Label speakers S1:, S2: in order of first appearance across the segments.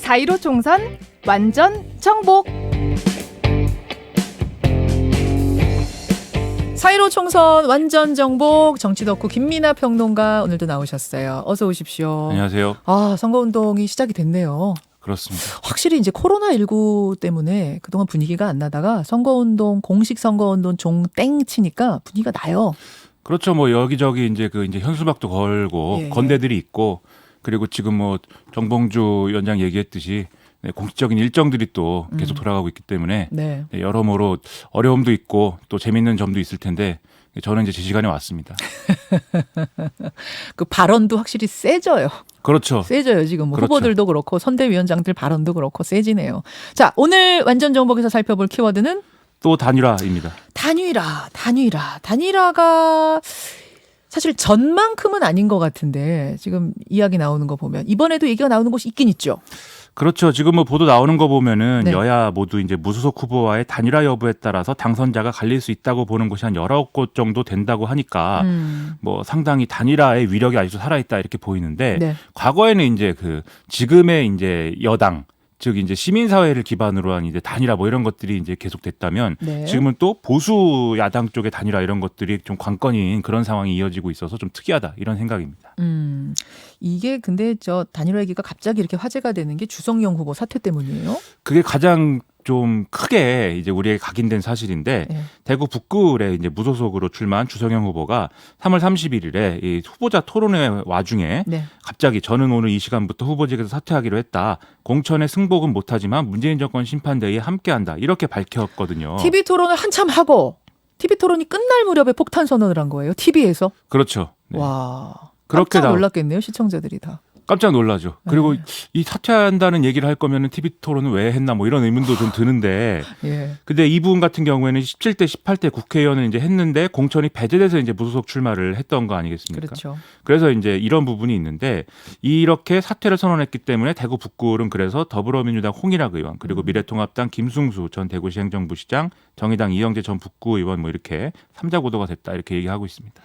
S1: 자1호 총선 완전 정복.
S2: 4.15 총선 완전 정복 정치 덕후 김민하 평론가 오늘도 나오셨어요. 어서 오십시오.
S3: 안녕하세요.
S2: 선거운동이 시작이 됐네요.
S3: 그렇습니다.
S2: 확실히 이제 코로나19 때문에 그동안 분위기가 안 나다가 선거운동, 공식 선거운동 종 땡 치니까 분위기가 나요.
S3: 그렇죠. 뭐 여기저기 이제 현수막도 걸고
S2: 예.
S3: 건대들이 있고, 그리고 지금 뭐 정봉주 위원장 얘기했듯이 공식적인 일정들이 또 계속 돌아가고 있기 때문에
S2: 네.
S3: 여러모로 어려움도 있고 또 재밌는 점도 있을 텐데 저는 이제 제 시간에 왔습니다.
S2: 그 발언도 확실히 세져요.
S3: 그렇죠.
S2: 세져요. 지금 뭐
S3: 그렇죠.
S2: 후보들도 그렇고 선대위원장들 발언도 그렇고 세지네요. 자, 오늘 완전 정복에서 살펴볼 키워드는
S3: 또 단일화입니다.
S2: 단일화가 사실 전만큼은 아닌 것 같은데 지금 이야기 나오는 거 보면 이번에도 얘기가 나오는 곳이 있긴 있죠.
S3: 그렇죠. 지금 뭐 보도 나오는 거 보면은
S2: 네.
S3: 여야 모두 이제 무소속 후보와의 단일화 여부에 따라서 당선자가 갈릴 수 있다고 보는 곳이 한 19곳 정도 된다고 하니까 뭐 상당히 단일화의 위력이 아직도 살아있다 이렇게 보이는데,
S2: 네.
S3: 과거에는 이제 지금의 이제 여당, 즉 이제 시민사회를 기반으로 한 이제 단일화 뭐 이런 것들이 이제 계속됐다면,
S2: 네.
S3: 지금은 또 보수 야당 쪽의 단일화 이런 것들이 좀 관건인 그런 상황이 이어지고 있어서 좀 특이하다 이런 생각입니다.
S2: 이게 근데 저 단일화 얘기가 갑자기 이렇게 화제가 되는 게 주성영 후보 사퇴 때문이에요?
S3: 그게 가장 좀 크게 이제 우리에게 각인된 사실인데,
S2: 네.
S3: 대구 북구에 이제 무소속으로 출마한 주성영 후보가 3월 31일에 이 후보자 토론회 와중에
S2: 네.
S3: 갑자기 저는 오늘 이 시간부터 후보직에서 사퇴하기로 했다. 공천에 승복은 못하지만 문재인 정권 심판대회에 함께한다. 이렇게 밝혔거든요.
S2: TV 토론을 한참 하고 TV 토론이 끝날 무렵에 폭탄 선언을 한 거예요. TV에서.
S3: 그렇죠. 네.
S2: 와.
S3: 그렇게
S2: 깜짝 놀랐겠네요. 시청자들이 다.
S3: 깜짝 놀라죠. 그리고
S2: 네.
S3: 이 사퇴한다는 얘기를 할 거면은 TV 토론은 왜 했나 뭐 이런 의문도 좀 드는데,
S2: 예.
S3: 근데 이분 같은 경우에는 17대 18대 국회의원을 이제 했는데 공천이 배제돼서 이제 무소속 출마를 했던 거 아니겠습니까?
S2: 그렇죠.
S3: 그래서 이제 이런 부분이 있는데, 이렇게 사퇴를 선언했기 때문에 대구 북구는 그래서 더불어민주당 홍일학 의원, 그리고 미래통합당 김승수 전 대구시 행정부시장, 정의당 이영재 전 북구 의원 뭐 이렇게 3자 구도가 됐다 이렇게 얘기하고 있습니다.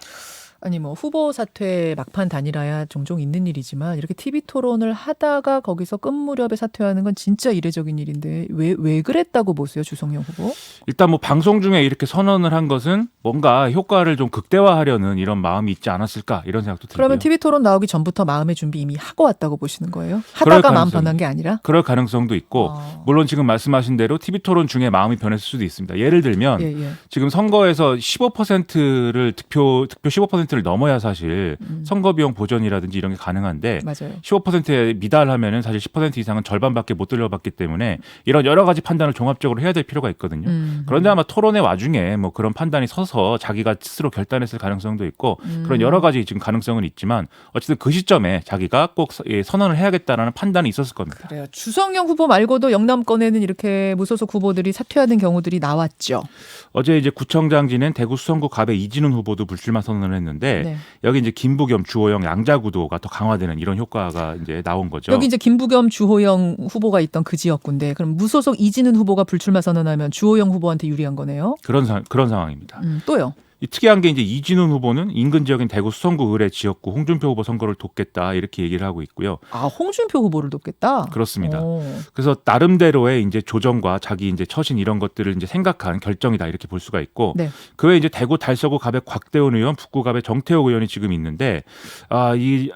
S2: 아니 뭐 후보 사퇴 막판 단일화야 종종 있는 일이지만 이렇게 TV 토론을 하다가 거기서 끝 무렵에 사퇴하는 건 진짜 이례적인 일인데 왜 그랬다고 보세요, 주성영 후보?
S3: 일단 뭐 방송 중에 이렇게 선언을 한 것은 뭔가 효과를 좀 극대화하려는 이런 마음이 있지 않았을까 이런 생각도 들고요.
S2: 그러면 TV 토론 나오기 전부터 마음의 준비 이미 하고 왔다고 보시는 거예요?
S3: 그럴
S2: 하다가 마음
S3: 가능성이-
S2: 변한 게 아니라?
S3: 그럴 가능성도 있고, 물론 지금 말씀하신 대로 TV 토론 중에 마음이 변했을 수도 있습니다. 예를 들면
S2: 예.
S3: 지금 선거에서 15%를 득표 15%를 넘어야 사실 선거 비용 보전이라든지 이런 게 가능한데,
S2: 맞아요.
S3: 15%에 미달하면은 사실 10% 이상은 절반밖에 못 돌려받기 때문에 이런 여러 가지 판단을 종합적으로 해야 될 필요가 있거든요. 그런데 아마 토론의 와중에 뭐 그런 판단이 서서 자기가 스스로 결단했을 가능성도 있고, 그런 여러 가지 지금 가능성은 있지만 어쨌든 그 시점에 자기가 꼭 선언을 해야겠다라는 판단이 있었을 겁니다.
S2: 그래요. 주성영 후보 말고도 영남권에는 이렇게 무소속 후보들이 사퇴하는 경우들이 나왔죠.
S3: 어제 이제 구청장 지낸 대구 수성구 갑의 이진훈 후보도 불출마 선언을 했는데,
S2: 네.
S3: 여기 이제 김부겸 주호영 양자 구도가 더 강화되는 이런 효과가 이제 나온 거죠.
S2: 여기 이제 김부겸 주호영 후보가 있던 그 지역구인데 그럼 무소속 이진훈 후보가 불출마 선언하면 주호영 후보한테 유리한 거네요.
S3: 그런 상황입니다.
S2: 또요.
S3: 이 특이한 게 이제 이진훈 후보는 인근 지역인 대구 수성구 의뢰 지역구 홍준표 후보 선거를 돕겠다 이렇게 얘기를 하고 있고요.
S2: 홍준표 후보를 돕겠다.
S3: 그렇습니다.
S2: 오.
S3: 그래서 나름대로의 이제 조정과 자기 이제 처신 이런 것들을 이제 생각한 결정이다 이렇게 볼 수가 있고,
S2: 네.
S3: 그 외에 이제 대구 달서구 갑의 곽대원 의원, 북구 갑의 정태욱 의원이 지금 있는데,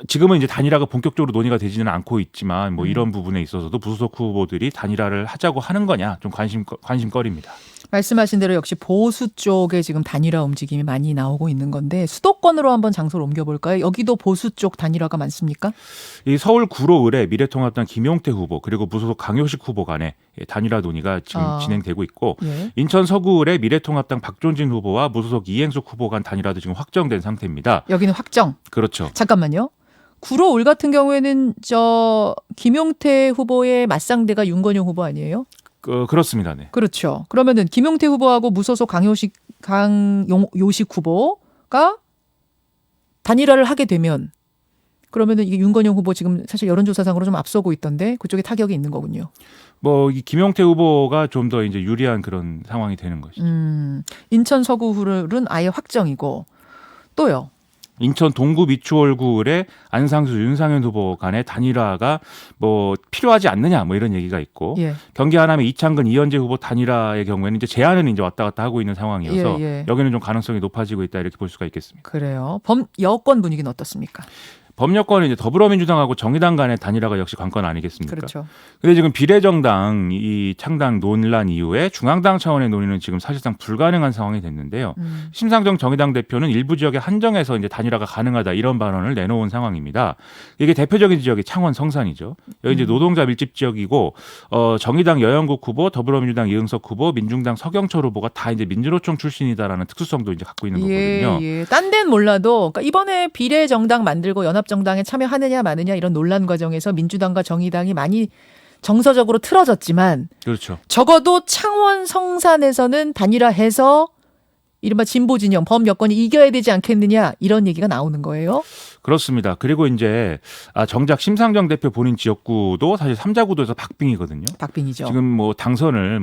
S3: 지금은 이제 단일화가 본격적으로 논의가 되지는 않고 있지만 뭐 이런 부분에 있어서도 무소속 후보들이 단일화를 하자고 하는 거냐 좀 관심거리입니다.
S2: 말씀하신 대로 역시 보수 쪽에 지금 단일화 움직임이 많이 나오고 있는 건데 수도권으로 한번 장소를 옮겨볼까요? 여기도 보수 쪽 단일화가 많습니까?
S3: 이 서울 구로 의뢰 미래통합당 김용태 후보, 그리고 무소속 강효식 후보 간의 단일화 논의가 지금 진행되고 있고,
S2: 예.
S3: 인천 서구 의뢰 미래통합당 박존진 후보와 무소속 이행숙 후보 간 단일화도 지금 확정된 상태입니다.
S2: 여기는 확정.
S3: 그렇죠.
S2: 잠깐만요. 구로 을 같은 경우에는 저 김용태 후보의 맞상대가 윤건용 후보 아니에요?
S3: 그렇습니다. 네.
S2: 그렇죠. 그러면은 김용태 후보하고 무소속 강요식 후보가 단일화를 하게 되면 그러면은 이게 윤건용 후보 지금 사실 여론조사상으로 좀 앞서고 있던데 그쪽에 타격이 있는 거군요.
S3: 뭐 이 김용태 후보가 좀 더 이제 유리한 그런 상황이 되는 것이죠.
S2: 인천 서구는 아예 확정이고 또요.
S3: 인천 동구 미추홀구의 안상수 윤상현 후보 간의 단일화가 뭐 필요하지 않느냐 뭐 이런 얘기가 있고
S2: 예.
S3: 경기 하남의 이창근 이현재 후보 단일화의 경우에는 이제 제안은 이제 왔다 갔다 하고 있는 상황이어서
S2: 예.
S3: 여기는 좀 가능성이 높아지고 있다 이렇게 볼 수가 있겠습니다.
S2: 그래요. 여권 분위기는 어떻습니까?
S3: 법여권은 이제 더불어민주당하고 정의당 간의 단일화가 역시 관건 아니겠습니까?
S2: 그렇죠.
S3: 근데 지금 비례정당 이 창당 논란 이후에 중앙당 차원의 논의는 지금 사실상 불가능한 상황이 됐는데요. 심상정 정의당 대표는 일부 지역에 한정해서 이제 단일화가 가능하다 이런 발언을 내놓은 상황입니다. 이게 대표적인 지역이 창원 성산이죠. 여기 이제 노동자 밀집 지역이고 정의당 여영국 후보, 더불어민주당 이응석 후보, 민중당 서경철 후보가 다 이제 민주노총 출신이다라는 특수성도 이제 갖고 있는 거거든요.
S2: 예. 딴 데는 몰라도 그러니까 이번에 비례정당 만들고 연합정당에 참여하느냐 마느냐 이런 논란 과정에서 민주당과 정의당이 많이 정서적으로 틀어졌지만
S3: 그렇죠.
S2: 적어도 창원 성산에서는 단일화해서 이른바 진보 진영 범 여권이 이겨야 되지 않겠느냐 이런 얘기가 나오는 거예요.
S3: 그렇습니다. 그리고 이제 정작 심상정 대표 본인 지역구도 사실 3자 구도에서 박빙이거든요.
S2: 박빙이죠.
S3: 지금 뭐 당선을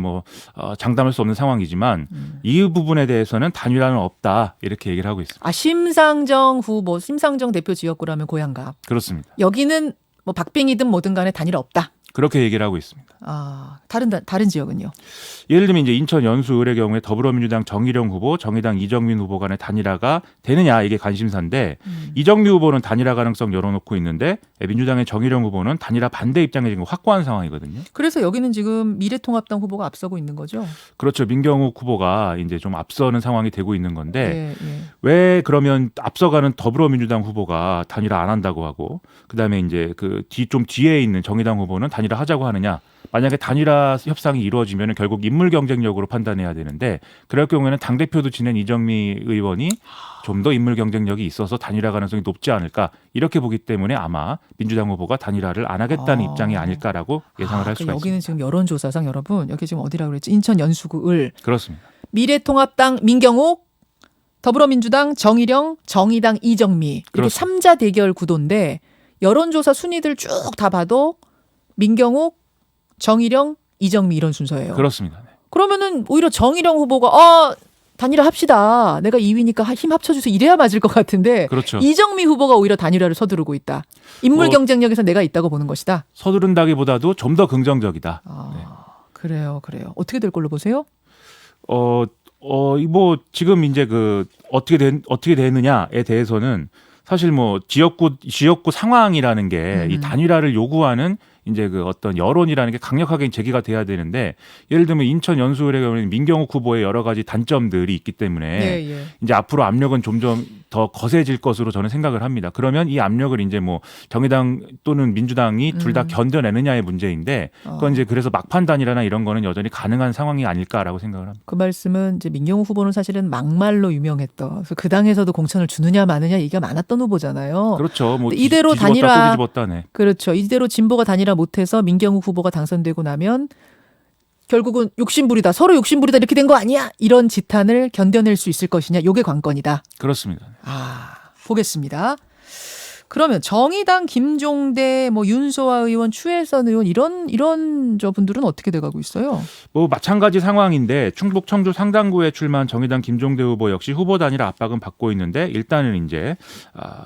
S3: 장담할 수 없는 상황이지만 이 부분에 대해서는 단일화는 없다 이렇게 얘기를 하고 있습니다.
S2: 심상정 후보, 심상정 대표 지역구라면 고향갑.
S3: 그렇습니다.
S2: 여기는 뭐 박빙이든 뭐든 간에 단일화 없다.
S3: 그렇게 얘기를 하고 있습니다.
S2: 다른 지역은요?
S3: 예를 들면 이제 인천 연수을의 경우에 더불어민주당 정일영 후보, 정의당 이정민 후보 간의 단일화가 되느냐 이게 관심사인데 이정미 후보는 단일화 가능성 열어놓고 있는데 민주당의 정일영 후보는 단일화 반대 입장에 지금 확고한 상황이거든요.
S2: 그래서 여기는 지금 미래통합당 후보가 앞서고 있는 거죠?
S3: 그렇죠. 민경욱 후보가 이제 좀 앞서는 상황이 되고 있는 건데
S2: 예.
S3: 왜 그러면 앞서가는 더불어민주당 후보가 단일화 안 한다고 하고 그다음에 이제 그 좀 뒤에 있는 정의당 후보는 단일화 하자고 하느냐? 만약에 단일화 협상이 이루어지면 결국 인물 경쟁력으로 판단해야 되는데 그럴 경우에는 당대표도 지낸 이정미 의원이 좀 더 인물 경쟁력이 있어서 단일화 가능성이 높지 않을까 이렇게 보기 때문에 아마 민주당 후보가 단일화를 안 하겠다는 입장이 아닐까라고 예상을 할 수가
S2: 여기는
S3: 있습니다.
S2: 지금 여론조사상 여러분 여기 지금 어디라고 그랬지? 인천 연수구 을
S3: 그렇습니다.
S2: 미래통합당 민경욱 더불어민주당 정일영 정의당 이정미 이렇게
S3: 그렇습니다.
S2: 3자 대결 구도인데 여론조사 순위들 쭉 다 봐도 민경욱 정일영, 이정미 이런 순서예요.
S3: 그렇습니다. 네.
S2: 그러면은 오히려 정일영 후보가 단일화 합시다. 내가 2위니까 힘 합쳐주세요. 이래야 맞을 것 같은데
S3: 그렇죠.
S2: 이정미 후보가 오히려 단일화를 서두르고 있다. 인물 경쟁력에서 내가 있다고 보는 것이다.
S3: 서두른다기보다도 좀 더 긍정적이다. 네.
S2: 그래요. 어떻게 될 걸로 보세요?
S3: 뭐 지금 이제 어떻게 되느냐에 대해서는 사실 뭐 지역구 상황이라는 게 이 단일화를 요구하는 이제 어떤 여론이라는 게 강력하게 제기가 돼야 되는데 예를 들면 인천 연수을의 경우에는 민경욱 후보의 여러 가지 단점들이 있기 때문에 이제 앞으로 압력은 점점 더 거세질 것으로 저는 생각을 합니다. 그러면 이 압력을 이제 뭐 정의당 또는 민주당이 둘 다 견뎌내느냐의 문제인데 그건 이제 그래서 막판 단일화나 이런 거는 여전히 가능한 상황이 아닐까라고 생각을 합니다.
S2: 그 말씀은 이제 민경욱 후보는 사실은 막말로 유명했던 그래서 그 당에서도 공천을 주느냐 마느냐 얘기가 많았던 후보잖아요.
S3: 그렇죠. 뭐
S2: 이대로
S3: 뒤집었다
S2: 단일화
S3: 또 뒤집었다. 네.
S2: 그렇죠. 이대로 진보가 단일화 못해서 민경욱 후보가 당선되고 나면 결국은 욕심부리다. 서로 욕심부리다 이렇게 된 거 아니야? 이런 지탄을 견뎌낼 수 있을 것이냐? 요게 관건이다.
S3: 그렇습니다.
S2: 보겠습니다. 그러면 정의당 김종대, 윤소아 의원, 추혜선 의원 이런 저분들은 어떻게 돼가고 있어요?
S3: 뭐 마찬가지 상황인데 충북 청주 상당구에 출마한 정의당 김종대 후보 역시 후보 단일화 압박은 받고 있는데 일단은 이제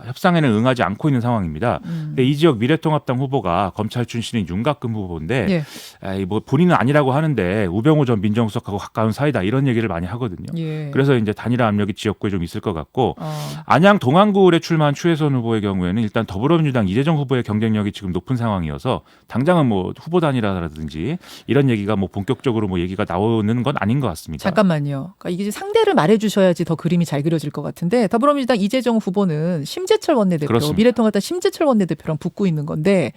S3: 협상에는 응하지 않고 있는 상황입니다. 근데 이 지역 미래통합당 후보가 검찰 출신인 윤갑금 후보인데 뭐 본인은 아니라고 하는데 우병우 전 민정수석하고 가까운 사이다 이런 얘기를 많이 하거든요. 그래서 이제 단일화 압력이 지역구에 좀 있을 것 같고 안양 동안구에 출마한 추혜선 후보의 경우에는 일단 더불어민주당 이재정 후보의 경쟁력이 지금 높은 상황이어서 당장은 뭐 후보 단일화라든지 이런 얘기가 뭐 본격적으로 뭐 얘기가 나오는 건 아닌 것 같습니다.
S2: 잠깐만요. 그러니까 이게 상대를 말해주셔야지 더 그림이 잘 그려질 것 같은데 더불어민주당 이재정 후보는 심재철 원내대표,
S3: 그렇습니다.
S2: 미래통합당 심재철 원내대표랑 붙고 있는 건데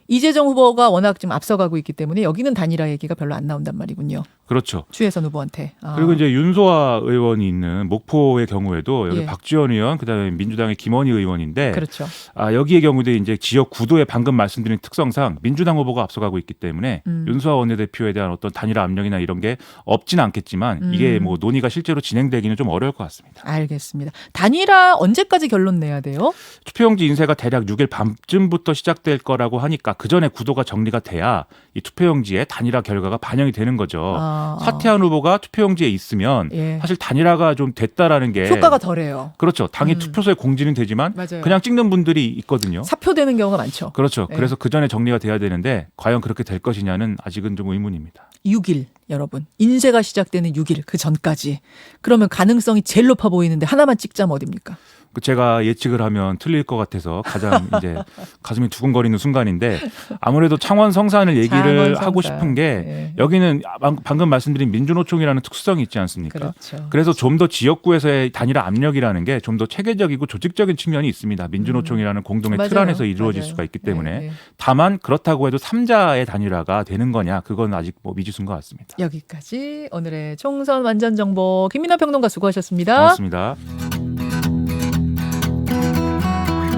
S2: 이재정 후보가 워낙 지금 앞서가고 있기 때문에 여기는 단일화 얘기가 별로 안 나온단 말이군요.
S3: 그렇죠.
S2: 추혜선 후보한테.
S3: 그리고 이제 윤소아 의원이 있는 목포의 경우에도 여기
S2: 예.
S3: 박지원 의원, 그다음에 민주당의 김원희 의원인데,
S2: 그렇죠.
S3: 여기의 경우도 이제 지역 구도에 방금 말씀드린 특성상 민주당 후보가 앞서가고 있기 때문에 윤소아 원내대표에 대한 어떤 단일화 압력이나 이런 게 없지는 않겠지만 이게 뭐 논의가 실제로 진행되기는 좀 어려울 것 같습니다.
S2: 알겠습니다. 단일화 언제까지 결론 내야 돼요?
S3: 투표용지 인쇄가 대략 6일 밤쯤부터 시작될 거라고 하니까 그 전에 구도가 정리가 돼야 이 투표용지에 단일화 결과가 반영이 되는 거죠. 사퇴한 후보가 투표용지에 있으면
S2: 예.
S3: 사실 단일화가 좀 됐다라는 게
S2: 효과가 덜해요.
S3: 그렇죠. 당연히 투표소에 공지는 되지만
S2: 맞아요.
S3: 그냥 찍는 분들이 있거든요.
S2: 사표되는 경우가 많죠.
S3: 그렇죠.
S2: 네.
S3: 그래서 그 전에 정리가 돼야 되는데 과연 그렇게 될 것이냐는 아직은 좀 의문입니다.
S2: 6일 여러분. 인쇄가 시작되는 6일 그 전까지. 그러면 가능성이 제일 높아 보이는데 하나만 찍자면 어딥니까?
S3: 제가 예측을 하면 틀릴 것 같아서 가장 이제 가슴이 두근거리는 순간인데 아무래도 창원 성산을 얘기를
S2: 창원
S3: 하고
S2: 성산.
S3: 싶은 게
S2: 예.
S3: 여기는 방금 말씀드린 민주노총이라는 특수성이 있지 않습니까?
S2: 그렇죠.
S3: 그래서 좀 더 지역구에서의 단일화 압력이라는 게 좀 더 체계적이고 조직적인 측면이 있습니다. 민주노총이라는 공동의 틀
S2: 맞아요.
S3: 안에서 이루어질
S2: 맞아요.
S3: 수가 있기 때문에
S2: 네, 네.
S3: 다만 그렇다고 해도 3자의 단일화가 되는 거냐 그건 아직 뭐 미지수인 것 같습니다.
S2: 여기까지 오늘의 총선 완전 정보 김민하 평론가 수고하셨습니다.
S3: 고맙습니다.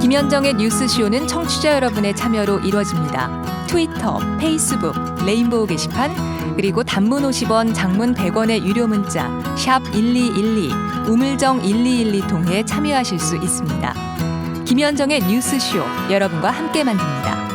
S4: 김현정의 뉴스쇼는 청취자 여러분의 참여로 이루어집니다. 트위터, 페이스북, 레인보우 게시판, 그리고 단문 50원, 장문 100원의 유료 문자 샵 1212, 우물정 1212 통해 참여하실 수 있습니다. 김현정의 뉴스쇼 여러분과 함께 만듭니다.